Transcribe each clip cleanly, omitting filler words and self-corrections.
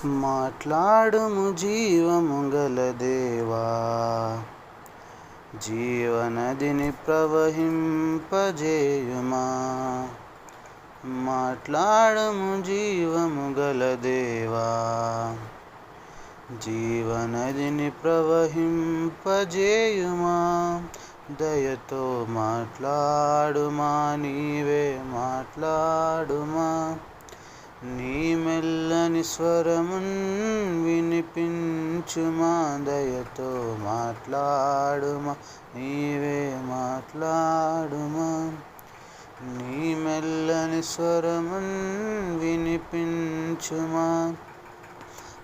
మాట్లాడుము జీవము గల దేవా, జీవనదిని ప్రవహింపజేయుమా. మాట్లాడుము జీవము గల దేవా, జీవనదిని ప్రవహింపజేయుమా. దయతో మాట్లాడుమా, నీవే మాట్లాడుమా. నీ మెల్లని స్వరమున్ వినిపించుమా. దయతో మాట్లాడుమా, నీవే మాట్లాడుమా. నీ మెల్లని స్వరమున్ వినిపించుమా.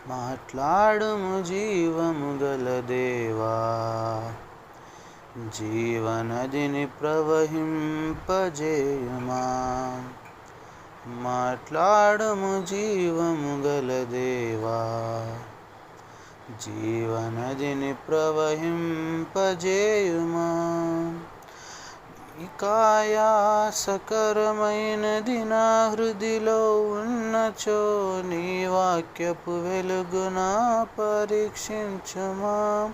మాట్లాడుము జీవము గల దేవా, జీవనదిని ప్రవహింపజేయుమా. మాట్లాడుము జీవము గల దేవా, జీవనదిని ప్రవహింపజేయుమా. నీకాయాసకరమైనది నా హృదిలో ఉన్నచో, నీ వాక్యపు వెలుగునా పరీక్షించుమా.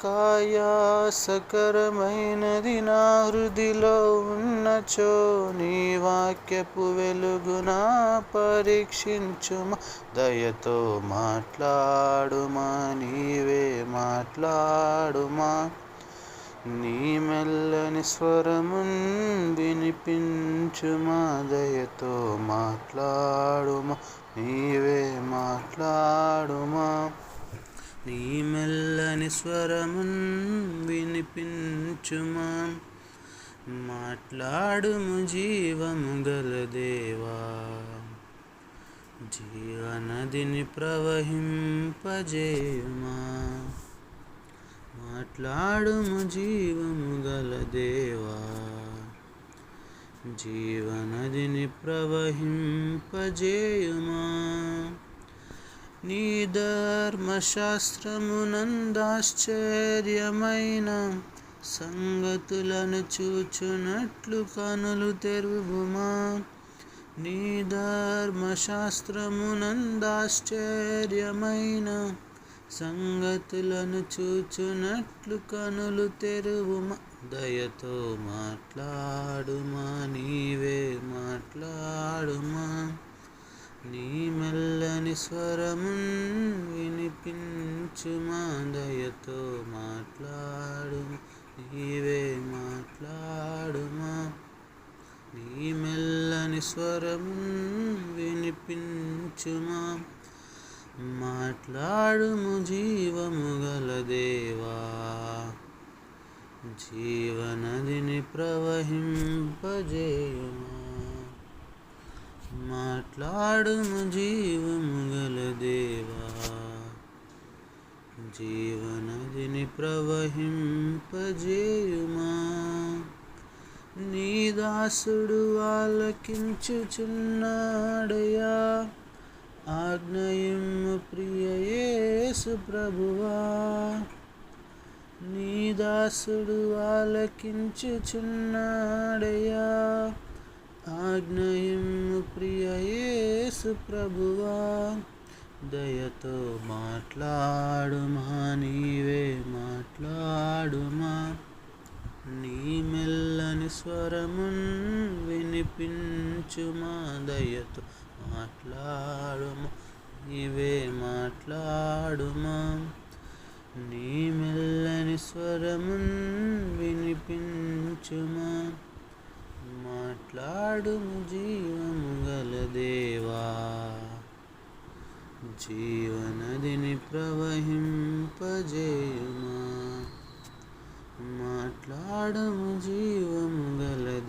కాయాసకరమైనది నా హృదిలో ఉన్నచో, నీ వాక్యపు వెలుగునా పరీక్షించుమా. దయతో మాట్లాడుమా, నీవే మాట్లాడుమా. నీ మెల్లని స్వరమున్ వినిపించుమా. దయతో మాట్లాడుమా, నీవే మాట్లాడుమా. నీ మెల్లని స్వరమున్ వినిపించుమా. మాట్లాడుము జీవము గల దేవా, జీవనదిని ప్రవహింపజేయుమా. మాట్లాడుము జీవము గల దేవా, జీవనదిని ప్రవహింపజేయుమా. నీ ధర్మశాస్త్రమునందాశ్చర్యమైన సంగతులను చూచునట్లు కనులు తెరువుమా. నీ ధర్మశాస్త్రమునందాశ్చర్యమైన సంగతులను చూచునట్లు కనులు తెరువుమా. దయతో మాట్లాడుమా, నీవే మాట్లాడుమా. నీ మెల్లని స్వరమున్ వినిపించుమా. దయతో మాట్లాడుమా, నీవే మాట్లాడుమా. నీ మెల్లని స్వరమున్ వినిపించుమా. మాట్లాడుము జీవము గల దేవా, జీవనదిని ప్రవహింపజేయుమా. మాట్లాడుము జీవము గల దేవా, జీవనదిని ప్రవహింపజేయుమా. నీ దాసుడు ఆలకించుచున్నాడయ్యా, ఆజ్ఞయిమ్ము ప్రియ యేసు ప్రభువా. నీ దాసుడు ఆలకించుచున్నాడయ్యా, ఆజ్ఞయిమ్ము ప్రియ యేసు ప్రభువా. దయతో మాట్లాడుమా, నీవే మాట్లాడుమా. నీ మెల్లని స్వరమున్ వినిపించుమా. దయతో మాట్లాడుమా, నీవే మాట్లాడుమా. నీ మెల్లని స్వరమున్ వినిపించుమా. మాట్లాడుము జీవము గల దేవా, జీవనదిని ప్రవహింపజేయుమా. మాట్లాడుము జీవము గల